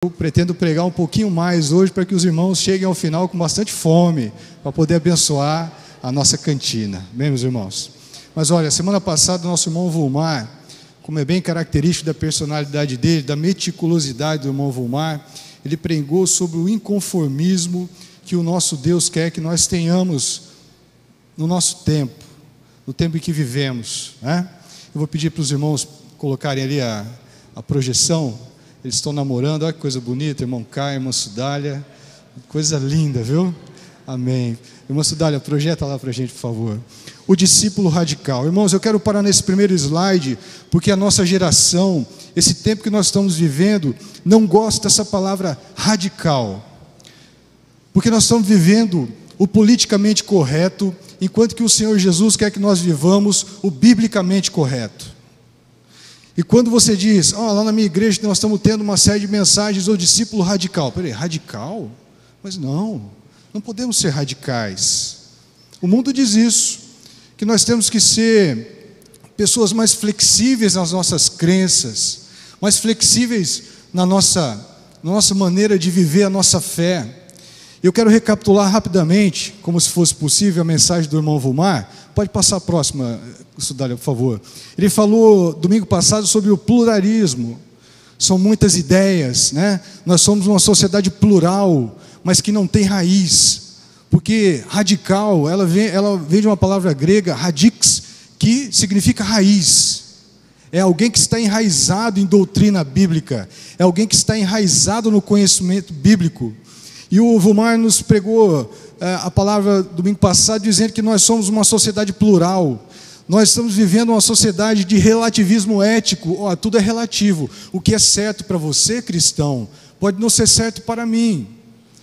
Eu pretendo pregar um pouquinho mais hoje para que os irmãos cheguem ao final com bastante fome, para poder abençoar a nossa cantina. Bem, meus irmãos? Mas olha, semana passada o nosso irmão Vulmar, como é bem característico da personalidade dele, da meticulosidade do irmão Vulmar, ele pregou sobre o inconformismo que o nosso Deus quer que nós tenhamos no nosso tempo, no tempo em que vivemos, né? Eu vou pedir para os irmãos colocarem ali a projeção. Eles estão namorando, olha que coisa bonita, irmão Caio, irmã Sudália, coisa linda, viu? Amém. Irmã Sudália, projeta lá para a gente, por favor. O discípulo radical. Irmãos, eu quero parar nesse primeiro slide, porque a nossa geração, esse tempo que nós estamos vivendo, não gosta dessa palavra radical. Porque nós estamos vivendo o politicamente correto, enquanto que o Senhor Jesus quer que nós vivamos o biblicamente correto. E quando você diz, lá na minha igreja nós estamos tendo uma série de mensagens do discípulo radical. Peraí, radical? Mas não podemos ser radicais. O mundo diz isso, que nós temos que ser pessoas mais flexíveis nas nossas crenças, mais flexíveis na nossa maneira de viver a nossa fé. Eu quero recapitular rapidamente, como se fosse possível, a mensagem do irmão Vulmar. Pode passar a próxima, Sudália, por favor. Ele falou domingo passado sobre o pluralismo. São muitas ideias, né? Nós somos uma sociedade plural, mas que não tem raiz. Porque radical, ela vem de uma palavra grega, radix, que significa raiz. É alguém que está enraizado em doutrina bíblica. É alguém que está enraizado no conhecimento bíblico. E o Vulmar nos pregou a palavra domingo passado, dizendo que nós somos uma sociedade plural. Nós estamos vivendo uma sociedade de relativismo ético. Tudo é relativo. O que é certo para você, cristão, pode não ser certo para mim.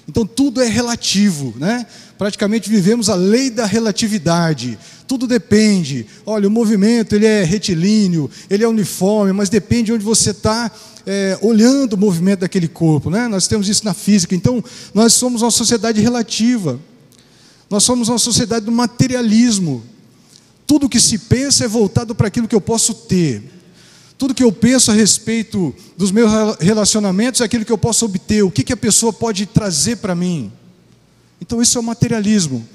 Então tudo é relativo, né? Praticamente vivemos a lei da relatividade. Tudo depende. Olha, o movimento ele é retilíneo, ele é uniforme, mas depende de onde você está olhando o movimento daquele corpo, né? Nós temos isso na física. Então nós somos uma sociedade relativa. Nós somos uma sociedade do materialismo. Tudo que se pensa é voltado para aquilo que eu posso ter. Tudo que eu penso a respeito dos meus relacionamentos é aquilo que eu posso obter. O que a pessoa pode trazer para mim. Então isso é o materialismo.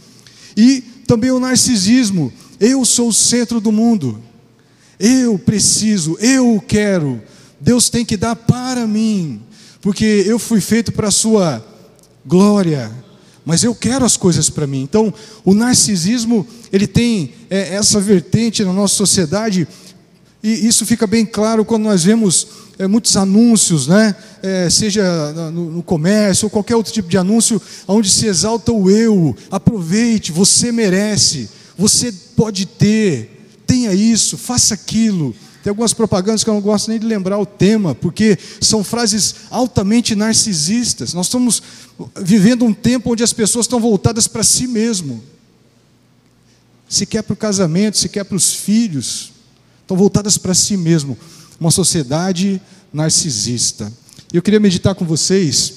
E também o narcisismo. Eu sou o centro do mundo. Eu preciso, eu quero. Deus tem que dar para mim. Porque eu fui feito para a sua glória. Mas eu quero as coisas para mim. Então o narcisismo, ele tem essa vertente na nossa sociedade. E isso fica bem claro quando nós vemos muitos anúncios, né? Seja no comércio ou qualquer outro tipo de anúncio, onde se exalta o eu. Aproveite, você merece, você pode ter, tenha isso, faça aquilo. Tem algumas propagandas que eu não gosto nem de lembrar o tema, porque são frases altamente narcisistas. Nós estamos vivendo um tempo onde as pessoas estão voltadas para si mesmo. Se quer para o casamento, se quer para os filhos, estão voltadas para si mesmo. Uma sociedade narcisista. Eu queria meditar com vocês,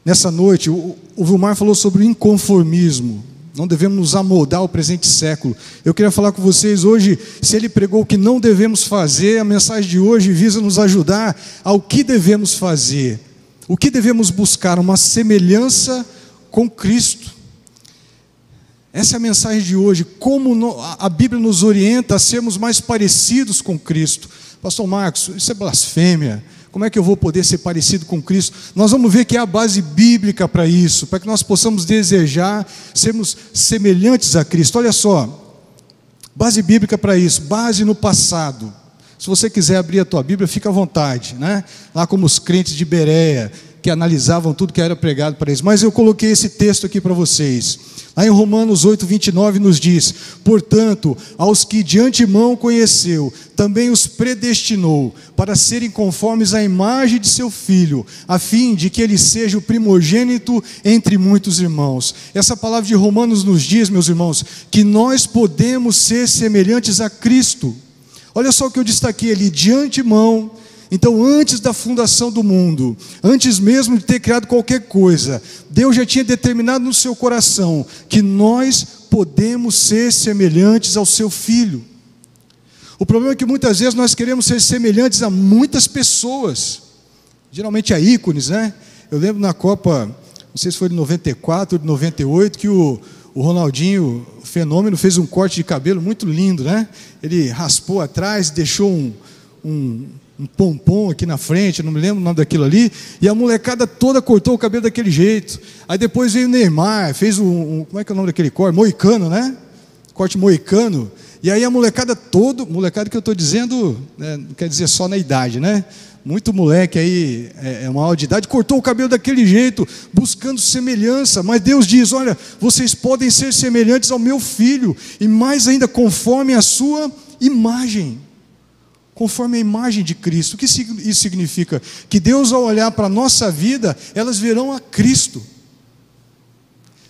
nessa noite, o Vulmar falou sobre o inconformismo. Não devemos nos amoldar ao presente século. Eu queria falar com vocês hoje, se ele pregou o que não devemos fazer, a mensagem de hoje visa nos ajudar ao que devemos fazer. O que devemos buscar? Uma semelhança com Cristo. Essa é a mensagem de hoje, como a Bíblia nos orienta a sermos mais parecidos com Cristo. Pastor Marcos, isso é blasfêmia. Como é que eu vou poder ser parecido com Cristo? Nós vamos ver que é a base bíblica para isso, para que nós possamos desejar sermos semelhantes a Cristo. Olha só, base bíblica para isso, base no passado. Se você quiser abrir a tua Bíblia, fica à vontade, né? Lá como os crentes de Bereia, que analisavam tudo que era pregado para eles. Mas eu coloquei esse texto aqui para vocês. Lá em Romanos 8:29 nos diz: portanto, aos que de antemão conheceu, também os predestinou para serem conformes à imagem de seu Filho, a fim de que ele seja o primogênito entre muitos irmãos. Essa palavra de Romanos nos diz, meus irmãos, que nós podemos ser semelhantes a Cristo. Olha só o que eu destaquei ali, de antemão. Então, antes da fundação do mundo, antes mesmo de ter criado qualquer coisa, Deus já tinha determinado no seu coração que nós podemos ser semelhantes ao seu Filho. O problema é que muitas vezes nós queremos ser semelhantes a muitas pessoas. Geralmente é ícones, né? Eu lembro na Copa, não sei se foi de 94 ou de 98, que o Ronaldinho, o fenômeno, fez um corte de cabelo muito lindo, né? Ele raspou atrás, deixou um pompom aqui na frente, não me lembro o nome daquilo ali, e a molecada toda cortou o cabelo daquele jeito. Aí depois veio o Neymar, fez como é que é o nome daquele corte? Moicano, né? Corte moicano. E aí a molecada molecada que eu estou dizendo, né, não quer dizer só na idade, né? Muito moleque aí, maior de idade, cortou o cabelo daquele jeito, buscando semelhança. Mas Deus diz: olha, vocês podem ser semelhantes ao meu filho, e mais ainda, conforme a sua imagem. Conforme a imagem de Cristo. O que isso significa? Que Deus, ao olhar para a nossa vida, elas verão a Cristo.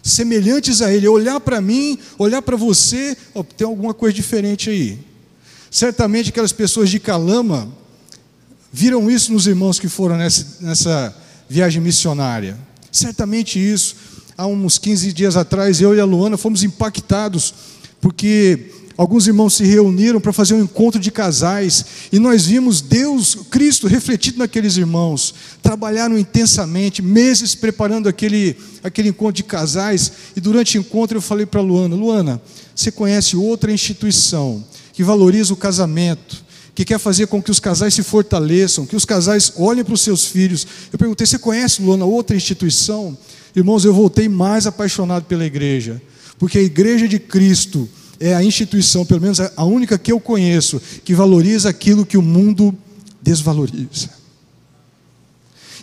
Semelhantes a Ele. Olhar para mim, olhar para você, tem alguma coisa diferente aí. Certamente aquelas pessoas de Calama viram isso nos irmãos que foram nessa viagem missionária. Certamente isso. Há uns 15 dias atrás, eu e a Luana fomos impactados, porque alguns irmãos se reuniram para fazer um encontro de casais, e nós vimos Deus, Cristo, refletido naqueles irmãos. Trabalharam intensamente, meses preparando aquele encontro de casais, e durante o encontro eu falei para a Luana: Luana, você conhece outra instituição que valoriza o casamento, que quer fazer com que os casais se fortaleçam, que os casais olhem para os seus filhos? Eu perguntei: você conhece, Luana, outra instituição? Irmãos, eu voltei mais apaixonado pela igreja, porque a igreja de Cristo é a instituição, pelo menos a única que eu conheço, que valoriza aquilo que o mundo desvaloriza.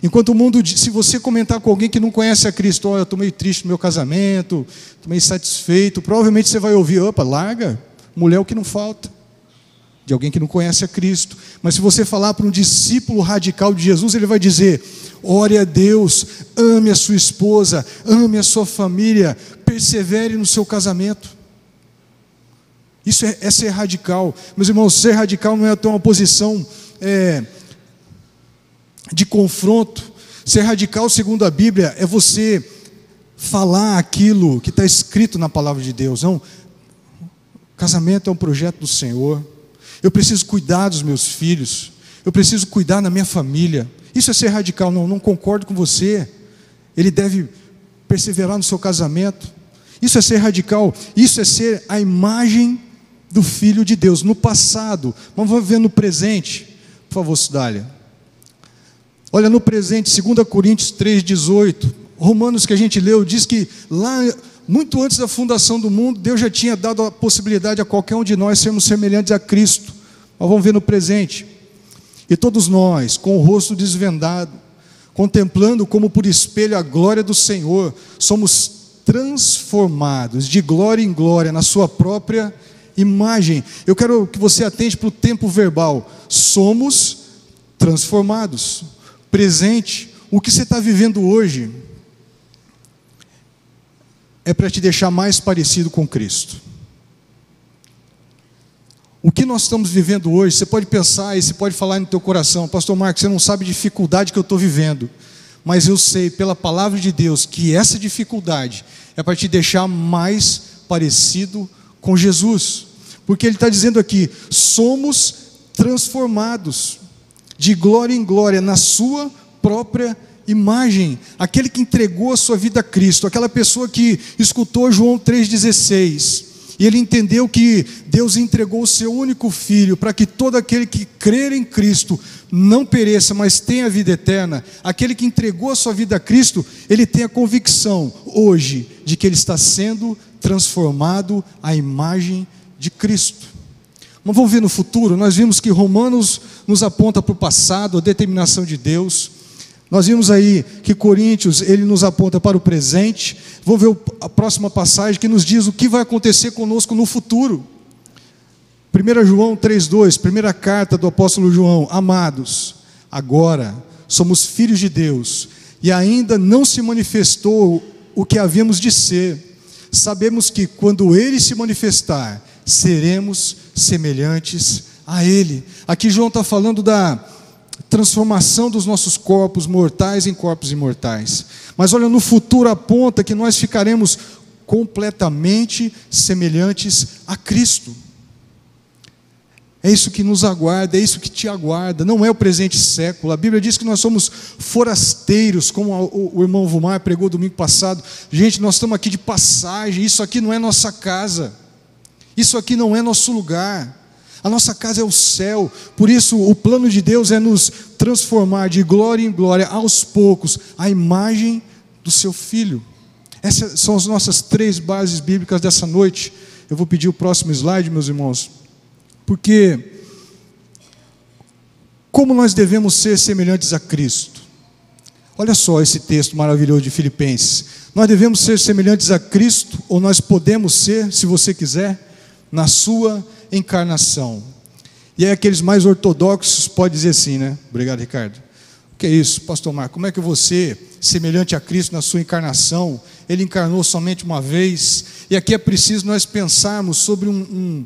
Enquanto o mundo, se você comentar com alguém que não conhece a Cristo: eu estou meio triste no meu casamento, estou meio insatisfeito, provavelmente você vai ouvir: opa, larga, mulher é o que não falta. De alguém que não conhece a Cristo. Mas se você falar para um discípulo radical de Jesus, ele vai dizer: ore a Deus, ame a sua esposa, ame a sua família, persevere no seu casamento. Isso é ser radical. Meus irmãos, ser radical não é ter uma posição de confronto. Ser radical, segundo a Bíblia, é você falar aquilo que está escrito na palavra de Deus. Não, casamento é um projeto do Senhor. Eu preciso cuidar dos meus filhos, eu preciso cuidar da minha família. Isso é ser radical. Não concordo com você, ele deve perseverar no seu casamento. Isso é ser radical. Isso é ser a imagem do Filho de Deus no passado. Mas vamos ver no presente. Por favor, Sudália. Olha, no presente, 2 Coríntios 3,18, Romanos que a gente leu, diz que lá, muito antes da fundação do mundo, Deus já tinha dado a possibilidade a qualquer um de nós sermos semelhantes a Cristo. Mas vamos ver no presente. E todos nós, com o rosto desvendado, contemplando como por espelho a glória do Senhor, somos transformados de glória em glória na sua própria imagem. Eu quero que você atente para o tempo verbal. Somos transformados. Presente. O que você está vivendo hoje é para te deixar mais parecido com Cristo. O que nós estamos vivendo hoje, você pode pensar e você pode falar no teu coração: pastor Marcos, você não sabe a dificuldade que eu estou vivendo, mas eu sei pela palavra de Deus que essa dificuldade é para te deixar mais parecido com Jesus, porque Ele está dizendo aqui: somos transformados de glória em glória na sua própria imagem. Aquele que entregou a sua vida a Cristo, aquela pessoa que escutou João 3,16, e ele entendeu que Deus entregou o seu único Filho para que todo aquele que crer em Cristo não pereça, mas tenha vida eterna. Aquele que entregou a sua vida a Cristo, ele tem a convicção hoje de que ele está sendo transformado à imagem de Cristo. Mas vamos ver no futuro. Nós vimos que Romanos nos aponta para o passado, a determinação de Deus. Nós vimos aí que Coríntios, ele nos aponta para o presente. Vamos ver a próxima passagem que nos diz o que vai acontecer conosco no futuro. 1 João 3,2, primeira carta do apóstolo João: amados, agora somos filhos de Deus, e ainda não se manifestou o que havíamos de ser. Sabemos que quando Ele se manifestar, seremos semelhantes a Ele. Aqui João está falando da transformação dos nossos corpos mortais em corpos imortais. Mas olha, no futuro aponta que nós ficaremos completamente semelhantes a Cristo. É isso que nos aguarda, é isso que te aguarda, não é o presente século. A Bíblia diz que nós somos forasteiros, como o irmão Vumar pregou domingo passado. Gente, nós estamos aqui de passagem, isso aqui não é nossa casa, isso aqui não é nosso lugar. A nossa casa é o céu. Por isso o plano de Deus é nos transformar de glória em glória, aos poucos, à imagem do seu Filho. Essas são as nossas 3 bases bíblicas dessa noite. Eu vou pedir o próximo slide, meus irmãos, porque como nós devemos ser semelhantes a Cristo? Olha só esse texto maravilhoso de Filipenses. Nós devemos ser semelhantes a Cristo, ou nós podemos ser, se você quiser, na sua encarnação. E aí aqueles mais ortodoxos podem dizer assim, né? Obrigado, Ricardo. O que é isso, pastor Marco? Como é que você, semelhante a Cristo na sua encarnação, ele encarnou somente uma vez? E aqui é preciso nós pensarmos sobre um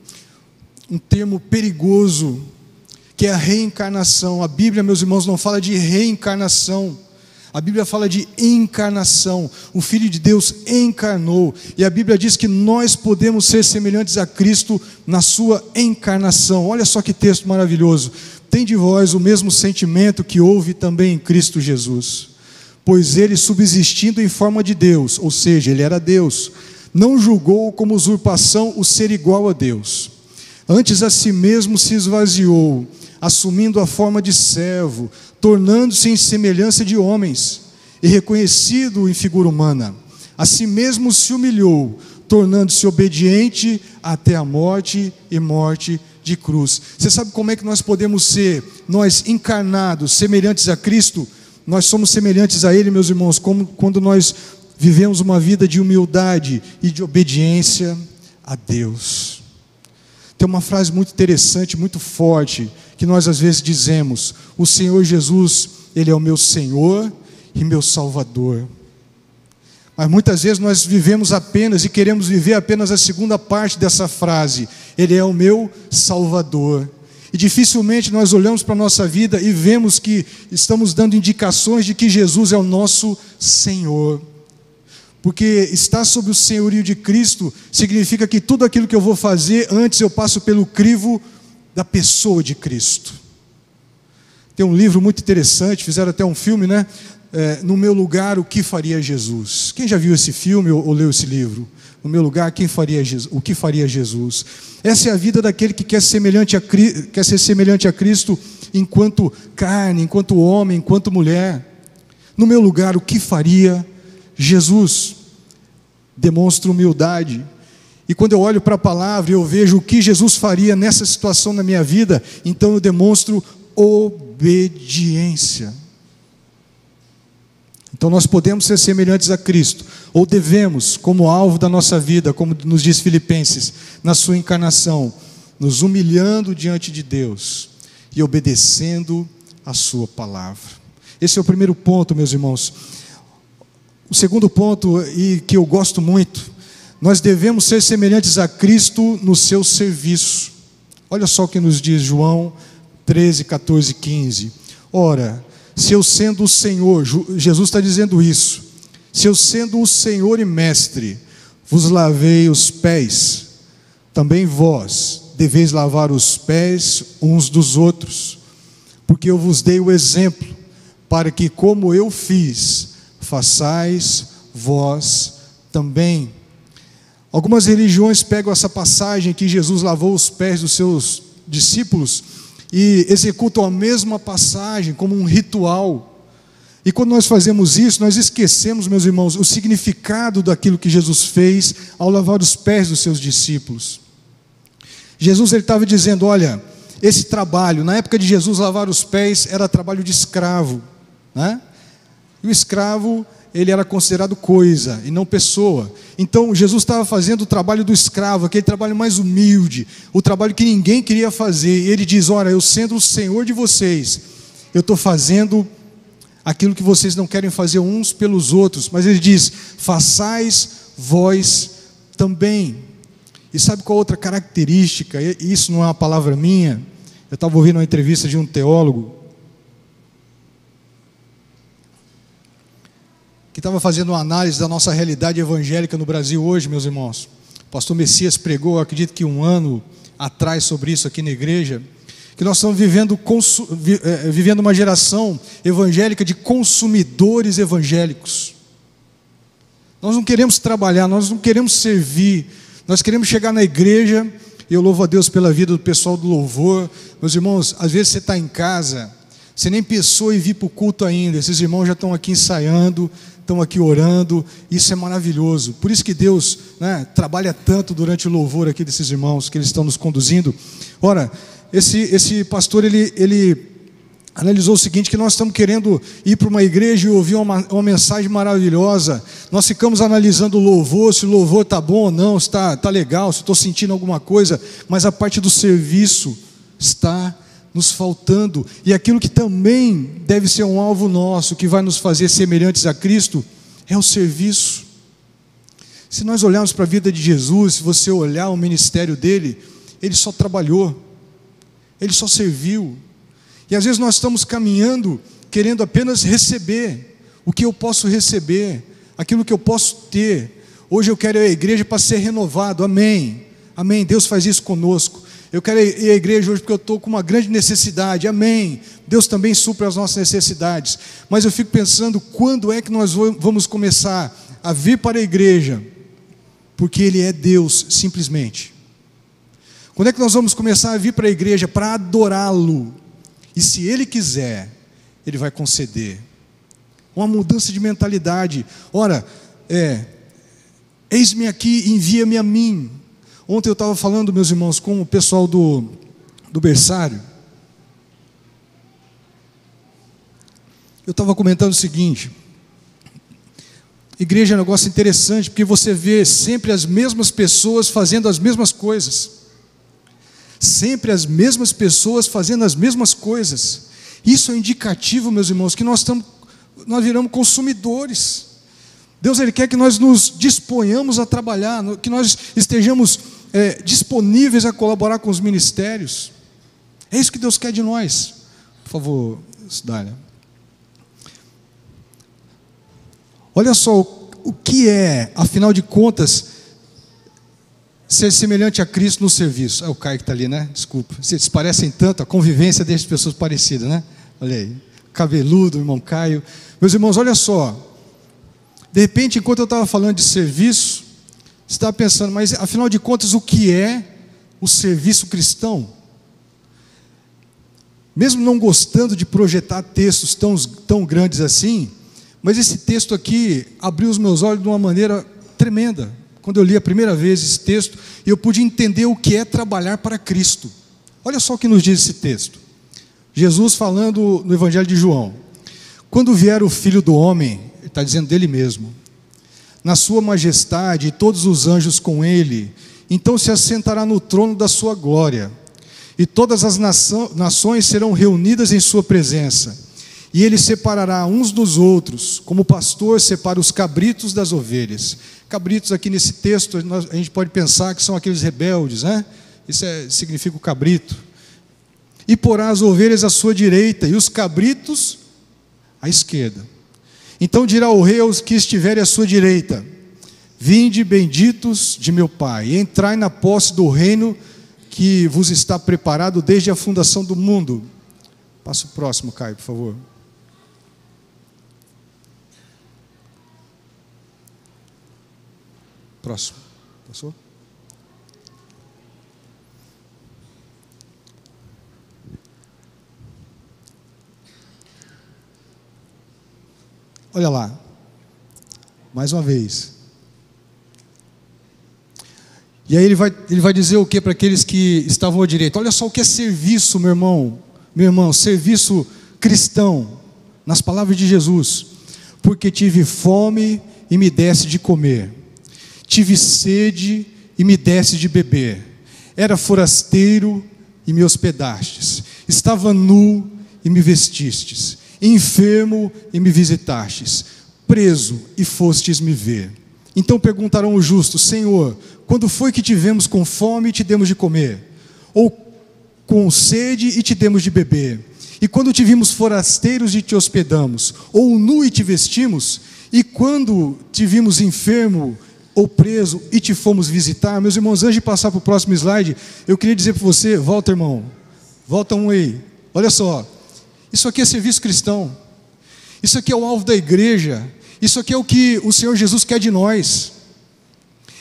termo perigoso, que é a reencarnação. A Bíblia, meus irmãos, não fala de reencarnação, a Bíblia fala de encarnação. O Filho de Deus encarnou, e a Bíblia diz que nós podemos ser semelhantes a Cristo na sua encarnação. Olha só que texto maravilhoso. Tende vós o mesmo sentimento que houve também em Cristo Jesus, pois ele, subsistindo em forma de Deus, ou seja, ele era Deus, não julgou como usurpação o ser igual a Deus. Antes a si mesmo se esvaziou, assumindo a forma de servo, tornando-se em semelhança de homens, e reconhecido em figura humana. A si mesmo se humilhou, tornando-se obediente até a morte e morte de cruz. Você sabe como é que nós podemos ser, nós encarnados, semelhantes a Cristo? Nós somos semelhantes a Ele, meus irmãos, como quando nós vivemos uma vida de humildade e de obediência a Deus. Tem uma frase muito interessante, muito forte, que nós às vezes dizemos: o Senhor Jesus, Ele é o meu Senhor e meu Salvador. Mas muitas vezes nós vivemos apenas e queremos viver apenas a segunda parte dessa frase: Ele é o meu Salvador. E dificilmente nós olhamos para a nossa vida e vemos que estamos dando indicações de que Jesus é o nosso Senhor. Porque estar sob o senhorio de Cristo significa que tudo aquilo que eu vou fazer, antes eu passo pelo crivo da pessoa de Cristo. Tem um livro muito interessante, fizeram até um filme, né? No meu lugar, o que faria Jesus? Quem já viu esse filme ou leu esse livro? No meu lugar, o que faria Jesus? Essa é a vida daquele que quer ser semelhante a Cristo enquanto carne, enquanto homem, enquanto mulher. No meu lugar, o que faria Jesus? Demonstra humildade. E quando eu olho para a palavra e eu vejo o que Jesus faria nessa situação na minha vida, então eu demonstro obediência. Então nós podemos ser semelhantes a Cristo, ou devemos, como alvo da nossa vida, como nos diz Filipenses, na sua encarnação, nos humilhando diante de Deus e obedecendo a sua palavra. Esse é o primeiro ponto, meus irmãos. O segundo ponto, e que eu gosto muito, nós devemos ser semelhantes a Cristo no seu serviço. Olha só o que nos diz João 13, 14 e 15. Ora, se eu sendo o Senhor, Jesus está dizendo isso, se eu sendo o Senhor e Mestre, vos lavei os pés, também vós deveis lavar os pés uns dos outros, porque eu vos dei o exemplo, para que como eu fiz, façais vós também. Algumas religiões pegam essa passagem que Jesus lavou os pés dos seus discípulos e executam a mesma passagem como um ritual. E quando nós fazemos isso, nós esquecemos, meus irmãos, o significado daquilo que Jesus fez ao lavar os pés dos seus discípulos. Jesus ele estava dizendo: olha, esse trabalho, na época de Jesus, lavar os pés era trabalho de escravo, né? E o escravo, ele era considerado coisa e não pessoa. Então Jesus estava fazendo o trabalho do escravo, aquele trabalho mais humilde, o trabalho que ninguém queria fazer. E ele diz: olha, eu sendo o Senhor de vocês, eu estou fazendo aquilo que vocês não querem fazer uns pelos outros. Mas ele diz: façais vós também. E sabe qual outra característica? E isso não é uma palavra minha. Eu estava ouvindo uma entrevista de um teólogo que estava fazendo uma análise da nossa realidade evangélica no Brasil hoje, meus irmãos. O pastor Messias pregou, eu acredito que um ano atrás sobre isso aqui na igreja, que nós estamos vivendo uma geração evangélica de consumidores evangélicos. Nós não queremos trabalhar, nós não queremos servir, nós queremos chegar na igreja. E eu louvo a Deus pela vida do pessoal do louvor. Meus irmãos, às vezes você está em casa, você nem pensou em vir para o culto ainda, esses irmãos já estão aqui ensaiando, estão aqui orando, isso é maravilhoso. Por isso que Deus, né, trabalha tanto durante o louvor aqui desses irmãos, que eles estão nos conduzindo. Ora, esse pastor, ele analisou o seguinte, que nós estamos querendo ir para uma igreja e ouvir uma mensagem maravilhosa. Nós ficamos analisando o louvor, se o louvor está bom ou não, se está legal, se estou sentindo alguma coisa, mas a parte do serviço está nos faltando. E aquilo que também deve ser um alvo nosso, que vai nos fazer semelhantes a Cristo, é o serviço. Se nós olharmos para a vida de Jesus, se você olhar o ministério dele, ele só trabalhou, ele só serviu. E às vezes nós estamos caminhando, querendo apenas receber o que eu posso receber, aquilo que eu posso ter. Hoje eu quero ir à igreja para ser renovado, amém, amém, Deus faz isso conosco. Eu quero ir à igreja hoje porque eu estou com uma grande necessidade, amém, Deus também supre as nossas necessidades. Mas eu fico pensando, quando é que nós vamos começar a vir para a igreja? Porque Ele é Deus, simplesmente. Quando é que nós vamos começar a vir para a igreja para adorá-lo? E se Ele quiser, Ele vai conceder. Uma mudança de mentalidade. Ora, eis-me aqui, envia-me a mim. Ontem eu estava falando, meus irmãos, com o pessoal do berçário. Eu estava comentando o seguinte: igreja é um negócio interessante, porque você vê sempre as mesmas pessoas fazendo as mesmas coisas. Sempre as mesmas pessoas fazendo as mesmas coisas. Isso é indicativo, meus irmãos, que nós viramos consumidores. Deus, Ele quer que nós nos disponhamos a trabalhar, que nós estejamos disponíveis a colaborar com os ministérios. É isso que Deus quer de nós. Por favor, Dália. Olha só o que é, afinal de contas, ser semelhante a Cristo no serviço. É o Caio que está ali, né? Desculpa. Vocês parecem tanto, a convivência deixa as pessoas parecidas, né? Olha aí, cabeludo, irmão Caio. Meus irmãos, olha só. De repente, enquanto eu estava falando de serviço, você estava pensando, mas afinal de contas, o que é o serviço cristão? Mesmo não gostando de projetar textos tão grandes assim, mas esse texto aqui abriu os meus olhos de uma maneira tremenda. Quando eu li a primeira vez esse texto, eu pude entender o que é trabalhar para Cristo. Olha só o que nos diz esse texto. Jesus falando no Evangelho de João: quando vier o Filho do Homem, ele está dizendo dele mesmo, na sua majestade e todos os anjos com ele, então se assentará no trono da sua glória, e todas as nações serão reunidas em sua presença, e ele separará uns dos outros, como o pastor separa os cabritos das ovelhas. Cabritos aqui nesse texto, a gente pode pensar que são aqueles rebeldes, né? Isso significa o cabrito. E porá as ovelhas à sua direita e os cabritos à esquerda. Então dirá o rei aos que estiverem à sua direita: vinde, benditos de meu Pai, e entrai na posse do reino que vos está preparado desde a fundação do mundo. Passa o próximo, Caio, por favor. Próximo. Passou? Olha lá. Mais uma vez. E aí ele vai dizer o que para aqueles que estavam à direita? Olha só o que é serviço, meu irmão, serviço cristão, nas palavras de Jesus: porque tive fome e me deste de comer, tive sede e me deste de beber, era forasteiro e me hospedastes, estava nu e me vestistes, enfermo e me visitastes, preso e fostes me ver. Então perguntarão os justos: Senhor, quando foi que tivemos com fome e te demos de comer? Ou com sede e te demos de beber? E quando te vimos forasteiros e te hospedamos? Ou nu e te vestimos? E quando te vimos enfermo ou preso e te fomos visitar. Meus irmãos, antes de passar para o próximo slide, eu queria dizer para você, volta irmão, volta um aí, olha só, isso aqui é serviço cristão, isso aqui é o alvo da igreja, isso aqui é o que o Senhor Jesus quer de nós.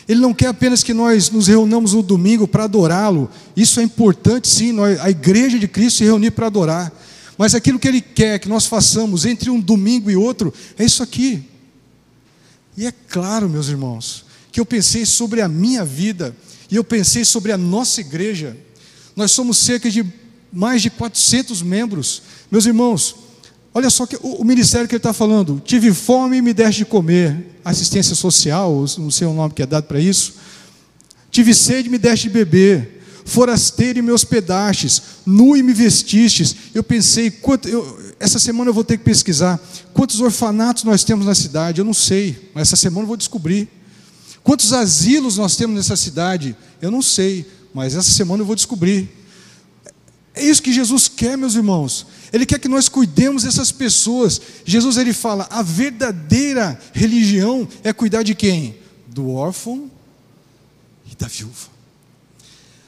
Ele não quer apenas que nós nos reunamos no domingo para adorá-lo, isso é importante sim, a igreja de Cristo se reunir para adorar, mas aquilo que Ele quer que nós façamos entre um domingo e outro, é isso aqui. E é claro, meus irmãos, que eu pensei sobre a minha vida, e eu pensei sobre a nossa igreja. Nós somos cerca de mais de 400 membros. Meus irmãos, olha só que o ministério que ele está falando: tive fome e me deste de comer, assistência social, não sei o nome que é dado para isso. Tive sede e me deste de beber, forasteiro e me hospedastes, nu e me vestistes. Eu pensei, essa semana eu vou ter que pesquisar quantos orfanatos nós temos na cidade. Eu não sei, mas essa semana eu vou descobrir. Quantos asilos nós temos nessa cidade? Eu não sei, mas essa semana eu vou descobrir. É isso que Jesus quer, meus irmãos. Ele quer que nós cuidemos dessas pessoas. Jesus, ele fala, a verdadeira religião é cuidar de quem? Do órfão e da viúva.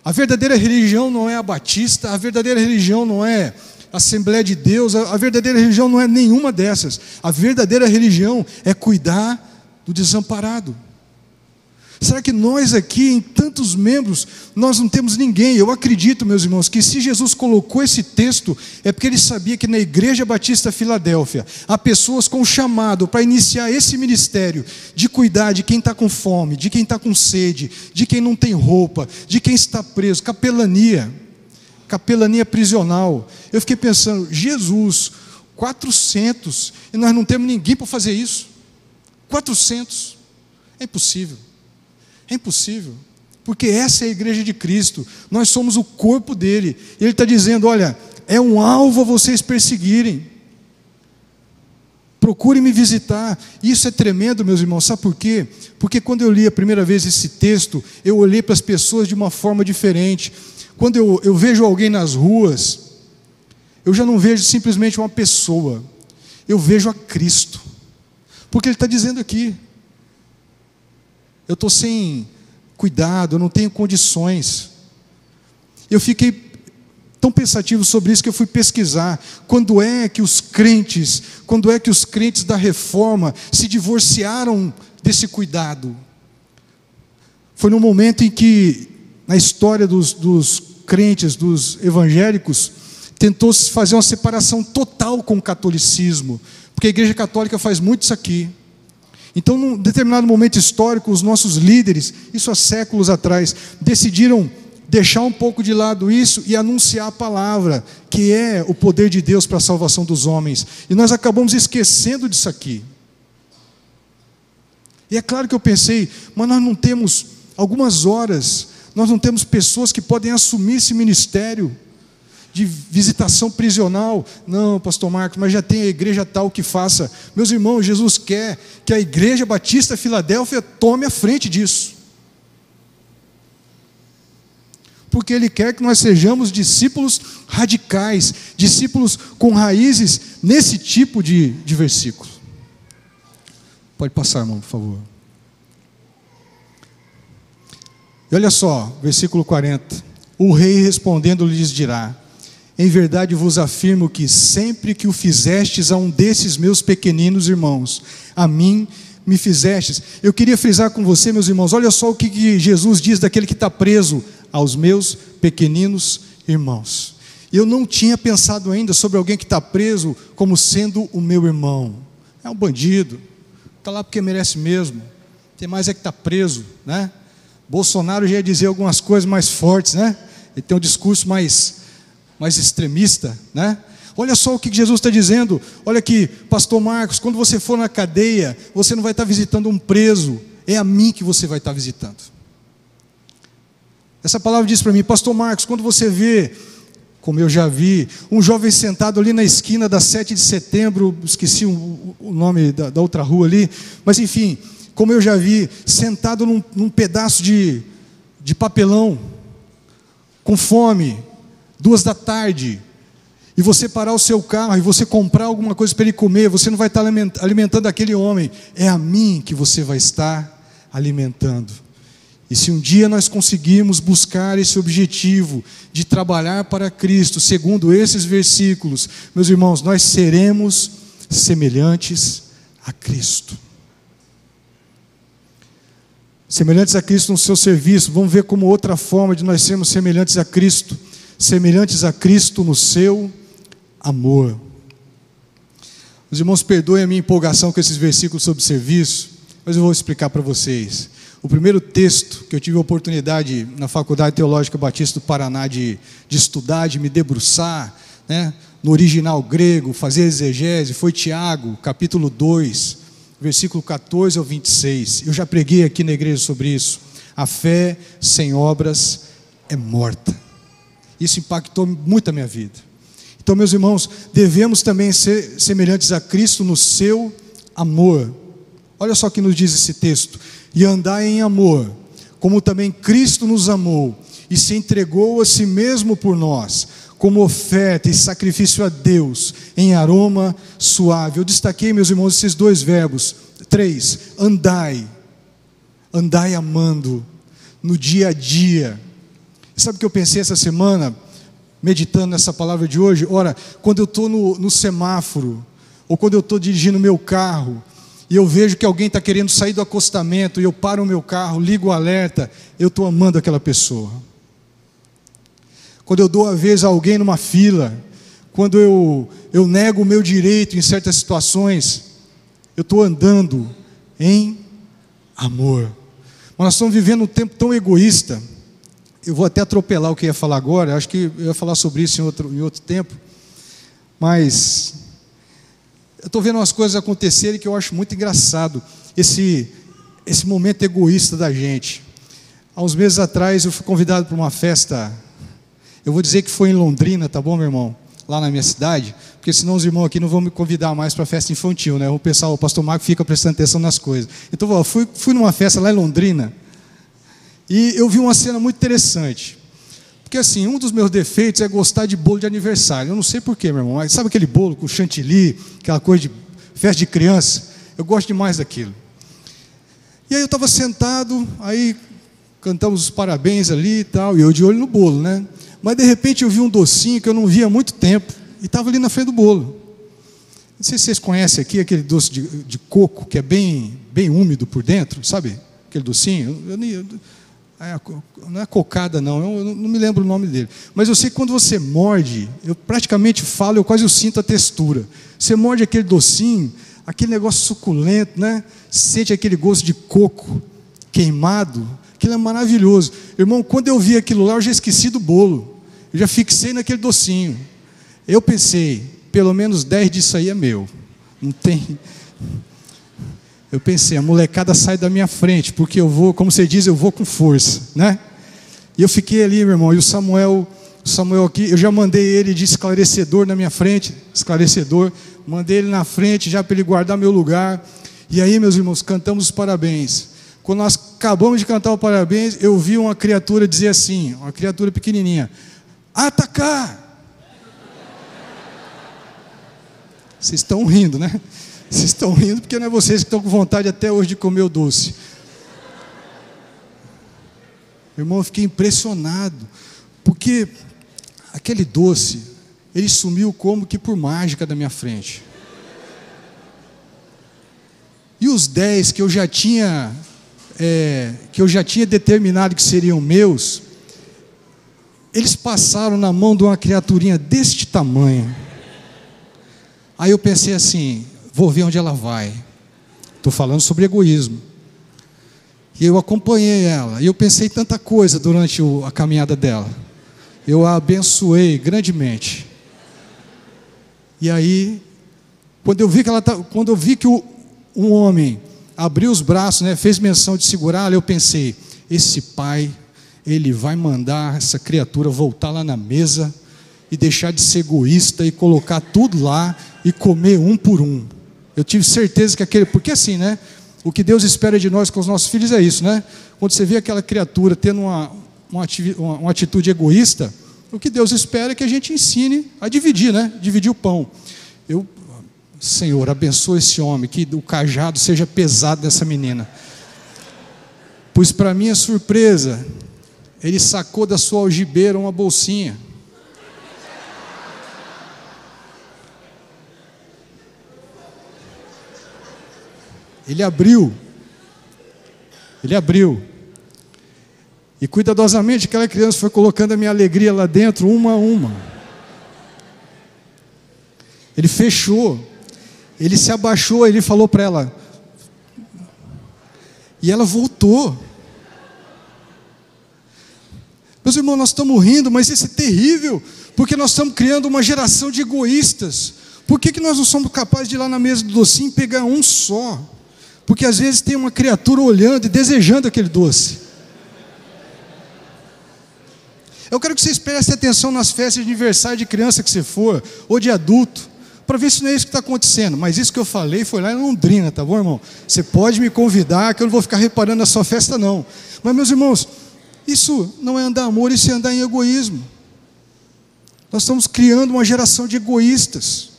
A verdadeira religião não é a batista, a verdadeira religião não é a Assembleia de Deus, a verdadeira religião não é nenhuma dessas. A verdadeira religião é cuidar do desamparado. Será que nós aqui, em tantos membros, nós não temos ninguém? Eu acredito, meus irmãos, que se Jesus colocou esse texto, é porque Ele sabia que na Igreja Batista Filadélfia, há pessoas com chamado para iniciar esse ministério, de cuidar de quem está com fome, de quem está com sede, de quem não tem roupa, de quem está preso, capelania prisional. Eu fiquei pensando, Jesus, 400, e nós não temos ninguém para fazer isso. 400, é impossível. É impossível, porque essa é a igreja de Cristo, nós somos o corpo dele. Ele está dizendo, olha, é um alvo a vocês perseguirem, procurem me visitar. Isso é tremendo, meus irmãos, sabe por quê? Porque quando eu li a primeira vez esse texto, eu olhei para as pessoas de uma forma diferente. Quando eu vejo alguém nas ruas, eu já não vejo simplesmente uma pessoa, eu vejo a Cristo, porque Ele está dizendo aqui, eu estou sem cuidado, eu não tenho condições. Eu fiquei tão pensativo sobre isso que eu fui pesquisar. Quando é que os crentes da reforma se divorciaram desse cuidado? Foi no momento em que, na história dos crentes, dos evangélicos, tentou-se fazer uma separação total com o catolicismo, porque a Igreja Católica faz muito isso aqui. Então, num determinado momento histórico, os nossos líderes, isso há séculos atrás, decidiram deixar um pouco de lado isso e anunciar a palavra, que é o poder de Deus para a salvação dos homens. E nós acabamos esquecendo disso aqui. E é claro que eu pensei, mas nós não temos algumas horas, nós não temos pessoas que podem assumir esse ministério de visitação prisional. Não, pastor Marcos, mas já tem a igreja tal que faça. Meus irmãos, Jesus quer que a Igreja Batista Filadélfia tome a frente disso, porque Ele quer que nós sejamos discípulos radicais, discípulos com raízes nesse tipo de versículo. Pode passar, irmão, por favor. E olha só, versículo 40. O rei respondendo lhes dirá: em verdade vos afirmo que sempre que o fizestes a um desses meus pequeninos irmãos, a mim me fizestes. Eu queria frisar com você, meus irmãos, olha só o que Jesus diz daquele que está preso: aos meus pequeninos irmãos. Eu não tinha pensado ainda sobre alguém que está preso como sendo o meu irmão. É um bandido, está lá porque merece mesmo, tem mais é que está preso, né? Bolsonaro já ia dizer algumas coisas mais fortes, né? Ele tem um discurso mais extremista, né? Olha só o que Jesus está dizendo. Olha aqui, pastor Marcos, quando você for na cadeia, você não vai estar visitando um preso, é a mim que você vai estar visitando. Essa palavra diz para mim: pastor Marcos, quando você vê, como eu já vi, um jovem sentado ali na esquina da 7 de setembro, esqueci o nome da outra rua ali, mas enfim, como eu já vi, sentado num pedaço de papelão, com fome, 2 da tarde, e você parar o seu carro e você comprar alguma coisa para ele comer, você não vai estar alimentando aquele homem. É a mim que você vai estar alimentando. E se um dia nós conseguirmos buscar esse objetivo de trabalhar para Cristo, segundo esses versículos, meus irmãos, nós seremos semelhantes a Cristo. Semelhantes a Cristo no seu serviço. Vamos ver como outra forma de nós sermos semelhantes a Cristo. Semelhantes a Cristo no seu amor. Os irmãos perdoem a minha empolgação com esses versículos sobre serviço, mas eu vou explicar para vocês. O primeiro texto que eu tive a oportunidade na Faculdade Teológica Batista do Paraná de estudar, de me debruçar, né, no original grego, fazer exegese, foi Tiago, capítulo 2, versículo 14 ao 26. Eu já preguei aqui na igreja sobre isso. A fé sem obras é morta. Isso impactou muito a minha vida. Então, meus irmãos, devemos também ser semelhantes a Cristo no seu amor. Olha só o que nos diz esse texto: e andai em amor, como também Cristo nos amou e se entregou a si mesmo por nós, como oferta e sacrifício a Deus, em aroma suave. Eu destaquei, meus irmãos, esses dois verbos. 3, andai amando, no dia a dia. Sabe o que eu pensei essa semana, meditando nessa palavra de hoje? Ora, quando eu estou no semáforo, ou quando eu estou dirigindo meu carro, e eu vejo que alguém está querendo sair do acostamento, e eu paro o meu carro, ligo o alerta, eu estou amando aquela pessoa. Quando eu dou a vez a alguém numa fila, quando eu nego o meu direito em certas situações, eu estou andando em amor. Mas nós estamos vivendo um tempo tão egoísta. Eu vou até atropelar o que eu ia falar agora, acho que eu ia falar sobre isso em outro tempo, mas eu estou vendo umas coisas acontecerem que eu acho muito engraçado, esse momento egoísta da gente. Há uns meses atrás eu fui convidado para uma festa, eu vou dizer que foi em Londrina, tá bom, meu irmão? Lá na minha cidade, porque senão os irmãos aqui não vão me convidar mais para festa infantil, né? Vão pensar, o pastor Marco fica prestando atenção nas coisas. Então eu fui numa festa lá em Londrina, e eu vi uma cena muito interessante. Porque assim, um dos meus defeitos é gostar de bolo de aniversário. Eu não sei porquê, meu irmão, mas sabe aquele bolo com chantilly, aquela coisa de festa de criança? Eu gosto demais daquilo. E aí eu estava sentado, aí cantamos os parabéns ali e tal, e eu de olho no bolo, né? Mas de repente eu vi um docinho que eu não via há muito tempo, e estava ali na frente do bolo. Não sei se vocês conhecem aqui aquele doce de coco, que é bem úmido por dentro, sabe? Aquele docinho. Não é cocada não, eu não me lembro o nome dele. Mas eu sei que quando você morde, eu praticamente falo, eu quase sinto a textura. Você morde aquele docinho, aquele negócio suculento, né? Sente aquele gosto de coco queimado, aquilo é maravilhoso. Irmão, quando eu vi aquilo lá, eu já esqueci do bolo. Eu já fixei naquele docinho. Eu pensei, pelo menos 10 disso aí é meu. Não tem... Eu pensei, a molecada sai da minha frente, porque eu vou, como você diz, eu vou com força, né? E eu fiquei ali, meu irmão, e o Samuel aqui, eu já mandei ele de esclarecedor na minha frente, esclarecedor, mandei ele na frente já para ele guardar meu lugar. E aí, meus irmãos, cantamos os parabéns. Quando nós acabamos de cantar o parabéns, eu vi uma criatura dizer assim, uma criatura pequenininha: atacar! Vocês estão rindo, né? Vocês estão rindo porque não é vocês que estão com vontade até hoje de comer o doce. Irmão, eu fiquei impressionado, porque aquele doce, ele sumiu como que por mágica da minha frente. E os 10 que eu já tinha determinado que seriam meus, eles passaram na mão de uma criaturinha deste tamanho. Aí eu pensei assim, vou ver onde ela vai. Estou falando sobre egoísmo. E eu acompanhei ela. E eu pensei tanta coisa durante a caminhada dela. Eu a abençoei grandemente. E aí, quando eu vi que um homem abriu os braços, né, fez menção de segurá-la, eu pensei, esse pai, ele vai mandar essa criatura voltar lá na mesa e deixar de ser egoísta e colocar tudo lá e comer um por um. Eu tive certeza que porque assim, né? O que Deus espera de nós com os nossos filhos é isso, né? Quando você vê aquela criatura tendo uma atitude egoísta, o que Deus espera é que a gente ensine a dividir, né? Dividir o pão. Senhor, abençoa esse homem, que o cajado seja pesado dessa menina. Pois, para minha surpresa, ele sacou da sua algibeira uma bolsinha. Ele abriu. E cuidadosamente aquela criança foi colocando a minha alegria lá dentro, uma a uma. Ele fechou. Ele se abaixou, ele falou para ela. E ela voltou. Meus irmãos, nós estamos rindo, mas isso é terrível, porque nós estamos criando uma geração de egoístas. Por que nós não somos capazes de ir lá na mesa do docinho e pegar um só? Porque às vezes tem uma criatura olhando e desejando aquele doce. Eu quero que vocês prestem atenção nas festas de aniversário de criança que você for, ou de adulto, para ver se não é isso que está acontecendo. Mas isso que eu falei foi lá em Londrina, tá bom, irmão? Você pode me convidar, que eu não vou ficar reparando na sua festa, não. Mas, meus irmãos, isso não é andar amor, isso é andar em egoísmo. Nós estamos criando uma geração de egoístas.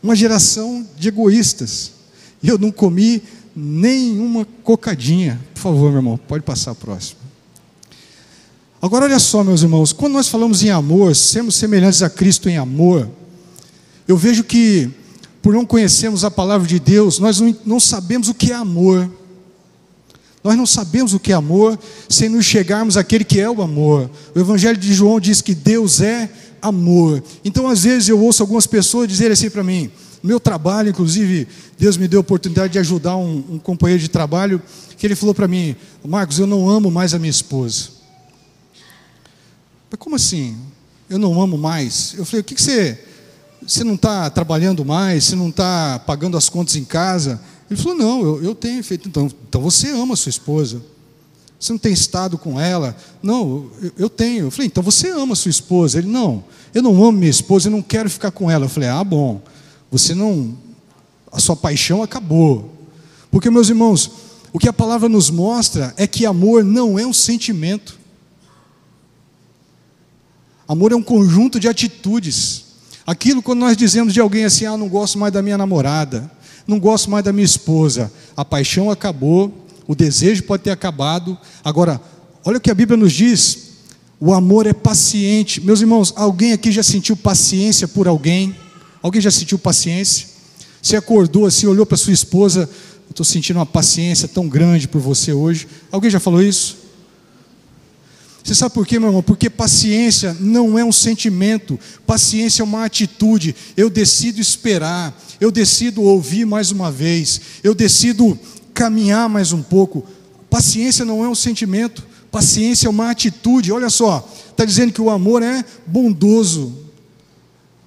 Uma geração de egoístas. E eu não comi nenhuma cocadinha. Por favor, meu irmão, pode passar a próxima. Agora olha só, meus irmãos, quando nós falamos em amor, sermos semelhantes a Cristo em amor, eu vejo que, por não conhecermos a palavra de Deus, nós não sabemos o que é amor. Nós não sabemos o que é amor sem nos chegarmos àquele que é o amor. O Evangelho de João diz que Deus é amor. Então, às vezes, eu ouço algumas pessoas dizerem assim para mim, no meu trabalho, inclusive, Deus me deu a oportunidade de ajudar um companheiro de trabalho, que ele falou para mim, Marcos, eu não amo mais a minha esposa. Mas como assim? Eu não amo mais? Eu falei, o que você não está trabalhando mais? Você não está pagando as contas em casa? Ele falou, não, eu tenho feito. Então você ama a sua esposa. Você não tem estado com ela? Não, eu tenho. Eu falei, então você ama a sua esposa? Ele, não, eu não amo minha esposa, eu não quero ficar com ela. Eu falei, bom, a sua paixão acabou. Porque, meus irmãos, o que a palavra nos mostra é que amor não é um sentimento. Amor é um conjunto de atitudes. Aquilo quando nós dizemos de alguém assim, não gosto mais da minha namorada, não gosto mais da minha esposa, a paixão acabou, o desejo pode ter acabado. Agora, olha o que a Bíblia nos diz, o amor é paciente. Meus irmãos, alguém aqui já sentiu paciência por alguém? Alguém já sentiu paciência? Você acordou assim, olhou para sua esposa, eu estou sentindo uma paciência tão grande por você hoje. Alguém já falou isso? Você sabe por quê, meu irmão? Porque paciência não é um sentimento, paciência é uma atitude. Eu decido esperar, eu decido ouvir mais uma vez, eu decido caminhar mais um pouco. Paciência não é um sentimento, paciência é uma atitude. Olha só, está dizendo que o amor é bondoso.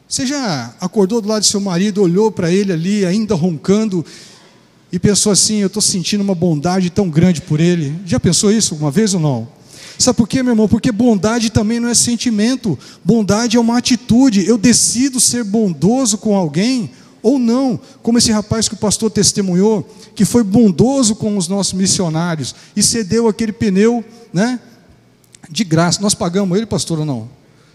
Você já acordou do lado do seu marido, olhou para ele ali, ainda roncando, e pensou assim, eu estou sentindo uma bondade tão grande por ele? Já pensou isso alguma vez ou não? Sabe por quê, meu irmão? Porque bondade também não é sentimento, bondade é uma atitude. Eu decido ser bondoso com alguém ou não, como esse rapaz que o pastor testemunhou, que foi bondoso com os nossos missionários e cedeu aquele pneu, né, de graça. Nós pagamos ele, pastor, ou não?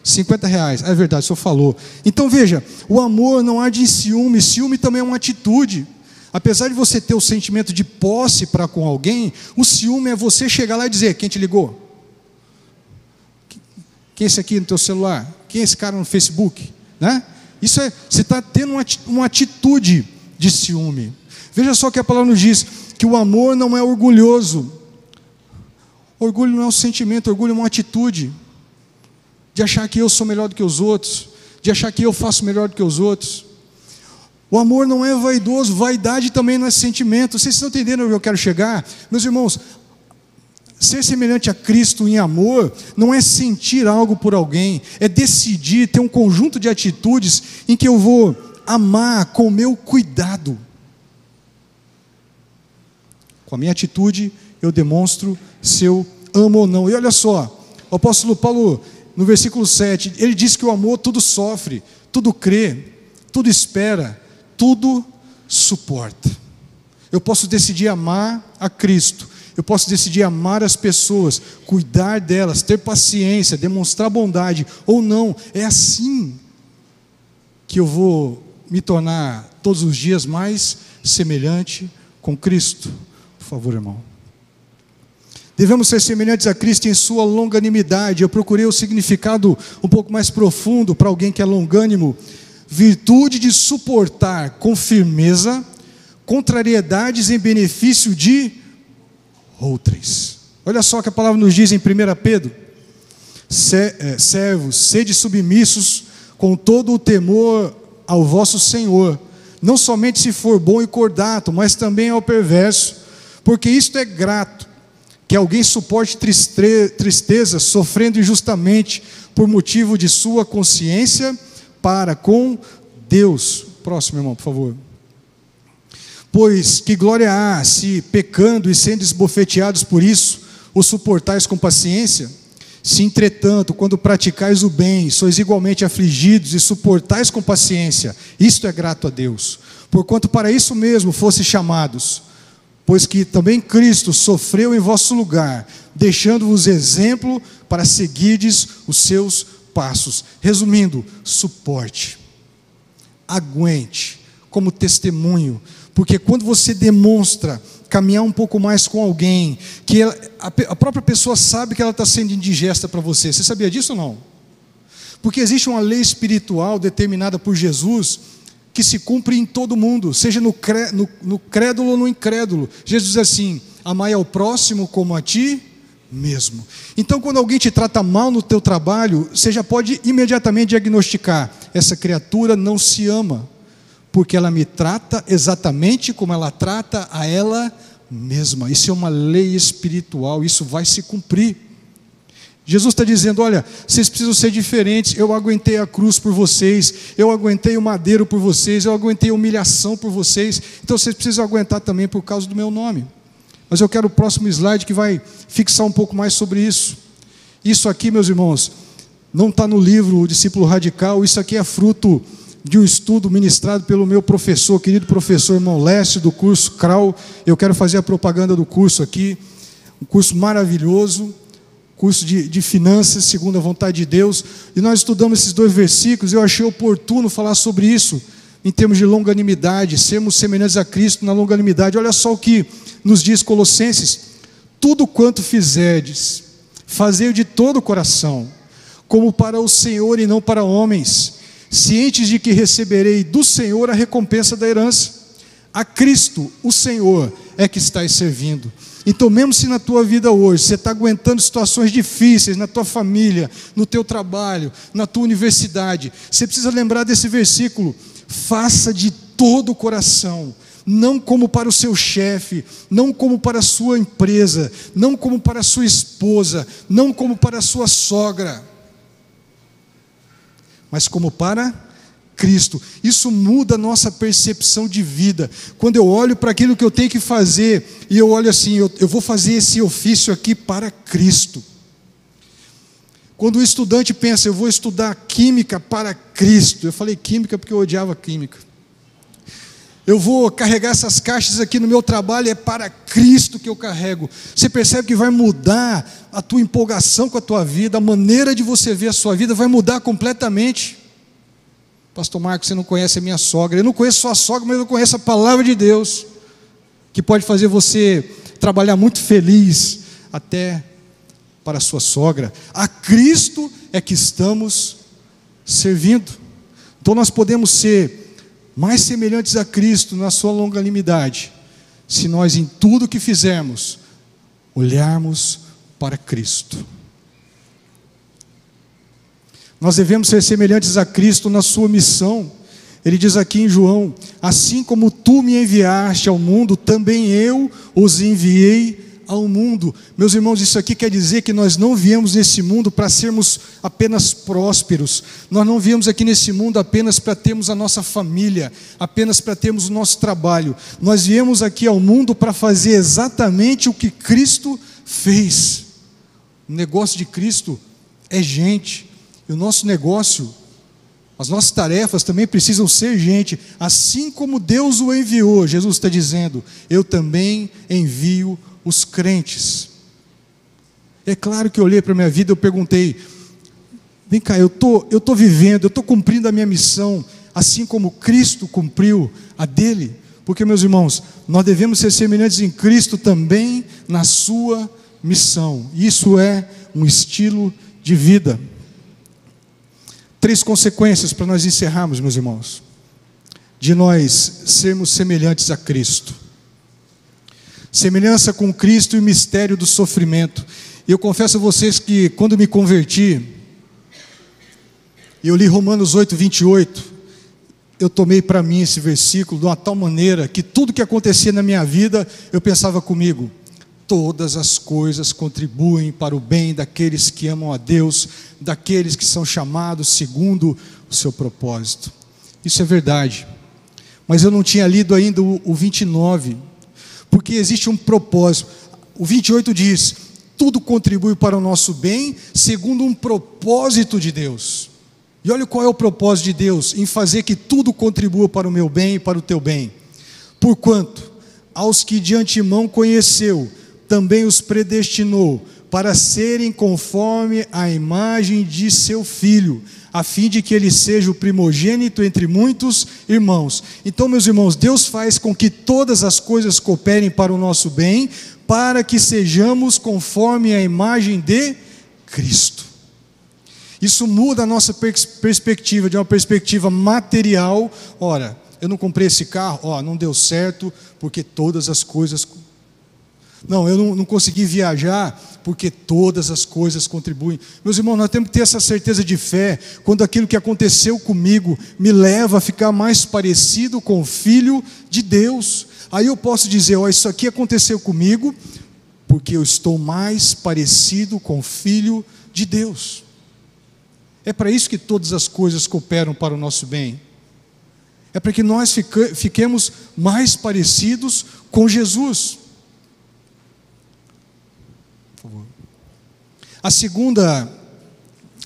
R$50, é verdade, o senhor falou. Então veja, o amor não há de ciúme, ciúme também é uma atitude. Apesar de você ter o sentimento de posse para com alguém, o ciúme é você chegar lá e dizer, quem te ligou? Quem é esse aqui no teu celular? Quem é esse cara no Facebook? Né? Isso é, você está tendo uma atitude de ciúme. Veja só que a palavra nos diz que o amor não é orgulhoso. Orgulho não é um sentimento, orgulho é uma atitude. De achar que eu sou melhor do que os outros, de achar que eu faço melhor do que os outros. O amor não é vaidoso, vaidade também não é sentimento. Vocês estão entendendo onde eu quero chegar? Meus irmãos, ser semelhante a Cristo em amor não é sentir algo por alguém, é decidir ter um conjunto de atitudes em que eu vou amar com o meu cuidado. Com a minha atitude eu demonstro se eu amo ou não. E olha só, o apóstolo Paulo, no versículo 7, ele diz que o amor tudo sofre, tudo crê, tudo espera, tudo suporta. Eu posso decidir amar a Cristo, eu posso decidir amar as pessoas, cuidar delas, ter paciência, demonstrar bondade, ou não. É assim que eu vou me tornar todos os dias mais semelhante com Cristo. Por favor, irmão. Devemos ser semelhantes a Cristo em sua longanimidade. Eu procurei o significado um pouco mais profundo para alguém que é longânimo. Virtude de suportar com firmeza contrariedades em benefício de outrem. Olha só o que a palavra nos diz em 1 Pedro. Servos, sede submissos com todo o temor ao vosso Senhor, não somente se for bom e cordato, mas também ao perverso, porque isto é grato, que alguém suporte tristeza, sofrendo injustamente, por motivo de sua consciência, para com Deus. Próximo, irmão, por favor. Pois que glória há, se pecando e sendo esbofeteados por isso, o suportais com paciência? Se entretanto, quando praticais o bem, sois igualmente afligidos e suportais com paciência, isto é grato a Deus, porquanto para isso mesmo fosse chamados, pois que também Cristo sofreu em vosso lugar, deixando-vos exemplo para seguirdes os seus passos. Resumindo, suporte, aguente, como testemunho, porque quando você demonstra caminhar um pouco mais com alguém, que a própria pessoa sabe que ela está sendo indigesta para você. Você sabia disso ou não? Porque existe uma lei espiritual determinada por Jesus, que se cumpre em todo mundo, seja no crédulo ou no incrédulo. Jesus diz assim: amai ao próximo como a ti mesmo. Então, quando alguém te trata mal no teu trabalho, você já pode imediatamente diagnosticar: essa criatura não se ama, porque ela me trata exatamente como ela trata a ela mesma. Isso é uma lei espiritual, isso vai se cumprir. Jesus está dizendo: olha, vocês precisam ser diferentes. Eu aguentei a cruz por vocês, eu aguentei o madeiro por vocês, eu aguentei a humilhação por vocês, então vocês precisam aguentar também por causa do meu nome. Mas eu quero o próximo slide que vai fixar um pouco mais sobre isso. Isso aqui, meus irmãos, não está no livro O Discípulo Radical. Isso aqui é fruto de um estudo ministrado pelo meu professor, querido professor irmão Lécio, do curso CRAU. Eu quero fazer a propaganda do curso aqui, um curso maravilhoso, curso de finanças, segundo a vontade de Deus, e nós estudamos esses 2 versículos. Eu achei oportuno falar sobre isso, em termos de longanimidade, sermos semelhantes a Cristo na longanimidade. Olha só o que nos diz Colossenses: tudo quanto fizerdes, fazei-o de todo o coração, como para o Senhor e não para homens, cientes de que receberei do Senhor a recompensa da herança. A Cristo, o Senhor, é que estáis servindo. Então, mesmo se na tua vida hoje você está aguentando situações difíceis na tua família, no teu trabalho, na tua universidade, você precisa lembrar desse versículo: faça de todo o coração, não como para o seu chefe, não como para a sua empresa, não como para a sua esposa, não como para a sua sogra, mas como para Cristo. Isso muda a nossa percepção de vida. Quando eu olho para aquilo que eu tenho que fazer, e eu olho assim: eu vou fazer esse ofício aqui para Cristo. Quando o estudante pensa: eu vou estudar química para Cristo. Eu falei química porque eu odiava química. Eu vou carregar essas caixas aqui no meu trabalho, é para Cristo que eu carrego. Você percebe que vai mudar a tua empolgação com a tua vida, a maneira de você ver a sua vida vai mudar completamente. Pastor Marcos, você não conhece a minha sogra. Eu não conheço sua sogra, mas eu conheço a palavra de Deus, que pode fazer você trabalhar muito feliz, até para a sua sogra. A Cristo é que estamos servindo. Então nós podemos ser mais semelhantes a Cristo na sua longanimidade, se nós em tudo que fizermos, olharmos para Cristo. Nós devemos ser semelhantes a Cristo na sua missão. Ele diz aqui em João: assim como tu me enviaste ao mundo, também eu os enviei ao mundo. Meus irmãos, isso aqui quer dizer que nós não viemos nesse mundo para sermos apenas prósperos. Nós não viemos aqui nesse mundo apenas para termos a nossa família, apenas para termos o nosso trabalho. Nós viemos aqui ao mundo para fazer exatamente o que Cristo fez. O negócio de Cristo é gente. E o nosso negócio, as nossas tarefas também precisam ser gente. Assim como Deus o enviou, Jesus está dizendo: eu também envio os crentes. É claro que eu olhei para a minha vida e eu perguntei: vem cá, eu estou vivendo, eu estou cumprindo a minha missão, assim como Cristo cumpriu a dele? Porque, meus irmãos, nós devemos ser semelhantes em Cristo também na sua missão. Isso é um estilo de vida. 3 consequências para nós encerrarmos, meus irmãos, de nós sermos semelhantes a Cristo. Semelhança com Cristo e o mistério do sofrimento. Eu confesso a vocês que quando me converti, eu li Romanos 8:28, eu tomei para mim esse versículo de uma tal maneira que tudo que acontecia na minha vida, eu pensava comigo: todas as coisas contribuem para o bem daqueles que amam a Deus, daqueles que são chamados segundo o seu propósito. Isso é verdade. Mas eu não tinha lido ainda o 29, porque existe um propósito. O 28 diz: tudo contribui para o nosso bem, segundo um propósito de Deus. E olha qual é o propósito de Deus: em fazer que tudo contribua para o meu bem e para o teu bem. Porquanto, aos que de antemão conheceu, também os predestinou para serem conforme a imagem de seu Filho, a fim de que ele seja o primogênito entre muitos irmãos. Então, meus irmãos, Deus faz com que todas as coisas cooperem para o nosso bem, para que sejamos conforme a imagem de Cristo. Isso muda a nossa perspectiva, de uma perspectiva material. Ora, eu não comprei esse carro, não deu certo, porque todas as coisas... Não, eu não consegui viajar, porque todas as coisas contribuem. Meus irmãos, nós temos que ter essa certeza de fé, quando aquilo que aconteceu comigo me leva a ficar mais parecido com o Filho de Deus. Aí eu posso dizer: isso aqui aconteceu comigo, porque eu estou mais parecido com o Filho de Deus. É para isso que todas as coisas cooperam para o nosso bem. É para que nós fiquemos mais parecidos com Jesus. Por favor. A segunda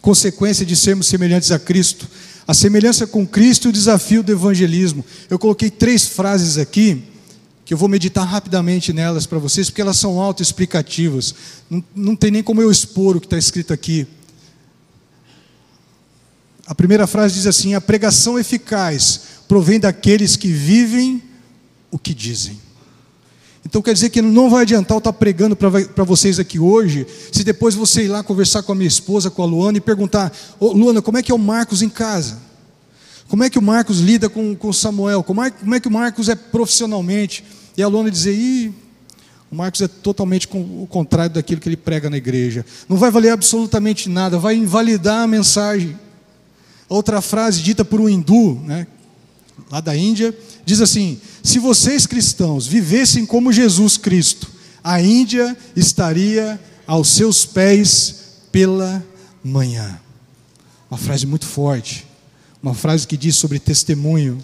consequência de sermos semelhantes a Cristo, a semelhança com Cristo e o desafio do evangelismo. Eu coloquei 3 frases aqui, que eu vou meditar rapidamente nelas para vocês, porque elas são autoexplicativas. Não tem nem como eu expor o que está escrito aqui. A primeira frase diz assim: a pregação eficaz provém daqueles que vivem o que dizem. Então quer dizer que não vai adiantar eu estar pregando para vocês aqui hoje, se depois você ir lá conversar com a minha esposa, com a Luana, e perguntar: Luana, como é que é o Marcos em casa? Como é que o Marcos lida com o Samuel? Como é que o Marcos é profissionalmente? E a Luana dizer: o Marcos é totalmente o contrário daquilo que ele prega na igreja. Não vai valer absolutamente nada, vai invalidar a mensagem. Outra frase dita por um hindu, lá da Índia, diz assim: se vocês cristãos vivessem como Jesus Cristo, a Índia estaria aos seus pés pela manhã. Uma frase muito forte, uma frase que diz sobre testemunho.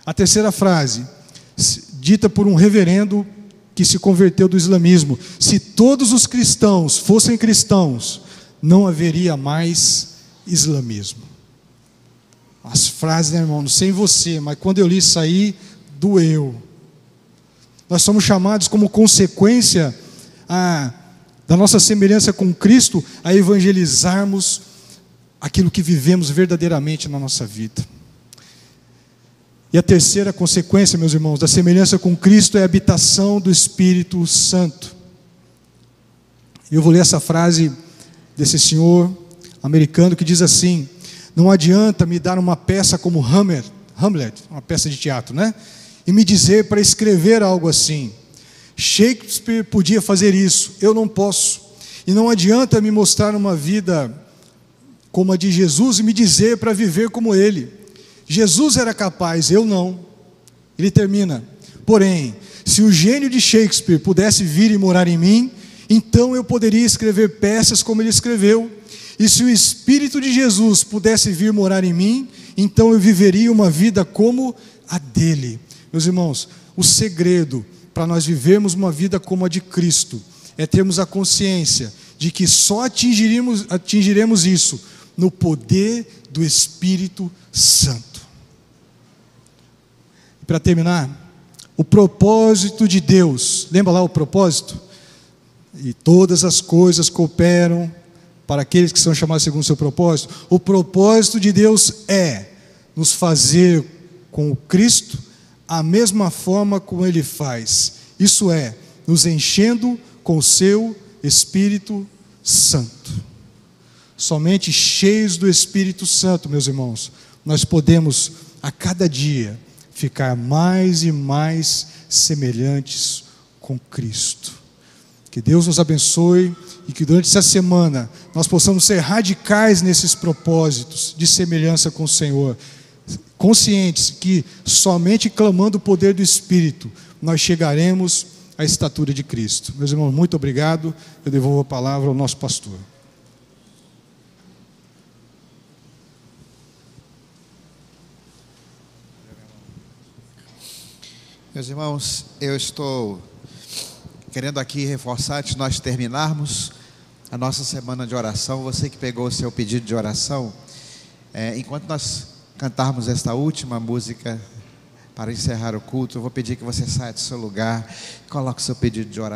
A terceira frase, dita por um reverendo que se converteu do islamismo: se todos os cristãos fossem cristãos, não haveria mais islamismo. As frases, irmão, não sei em você, mas quando eu li isso aí, doeu. Nós somos chamados como consequência da nossa semelhança com Cristo a evangelizarmos aquilo que vivemos verdadeiramente na nossa vida. E a terceira consequência, meus irmãos, da semelhança com Cristo é a habitação do Espírito Santo. Eu vou ler essa frase desse senhor americano que diz assim: não adianta me dar uma peça como Hamlet, uma peça de teatro, e me dizer para escrever algo assim. Shakespeare podia fazer isso, eu não posso. E não adianta me mostrar uma vida como a de Jesus e me dizer para viver como ele. Jesus era capaz, eu não. Ele termina: porém, se o gênio de Shakespeare pudesse vir e morar em mim, então eu poderia escrever peças como ele escreveu. E se o Espírito de Jesus pudesse vir morar em mim, então eu viveria uma vida como a dele. Meus irmãos, o segredo para nós vivermos uma vida como a de Cristo é termos a consciência de que só atingiremos isso no poder do Espírito Santo. E para terminar, o propósito de Deus, lembra lá o propósito? E todas as coisas cooperam para aqueles que são chamados segundo o seu propósito. O propósito de Deus é nos fazer com Cristo a mesma forma como Ele faz, isso é, nos enchendo com o seu Espírito Santo. Somente cheios do Espírito Santo, meus irmãos, nós podemos a cada dia ficar mais e mais semelhantes com Cristo. Que Deus nos abençoe e que durante essa semana nós possamos ser radicais nesses propósitos de semelhança com o Senhor, conscientes que somente clamando o poder do Espírito nós chegaremos à estatura de Cristo. Meus irmãos, muito obrigado. Eu devolvo a palavra ao nosso pastor. Meus irmãos, eu estou querendo aqui reforçar, antes de nós terminarmos a nossa semana de oração, você que pegou o seu pedido de oração, enquanto nós cantarmos esta última música para encerrar o culto, eu vou pedir que você saia do seu lugar, coloque o seu pedido de oração.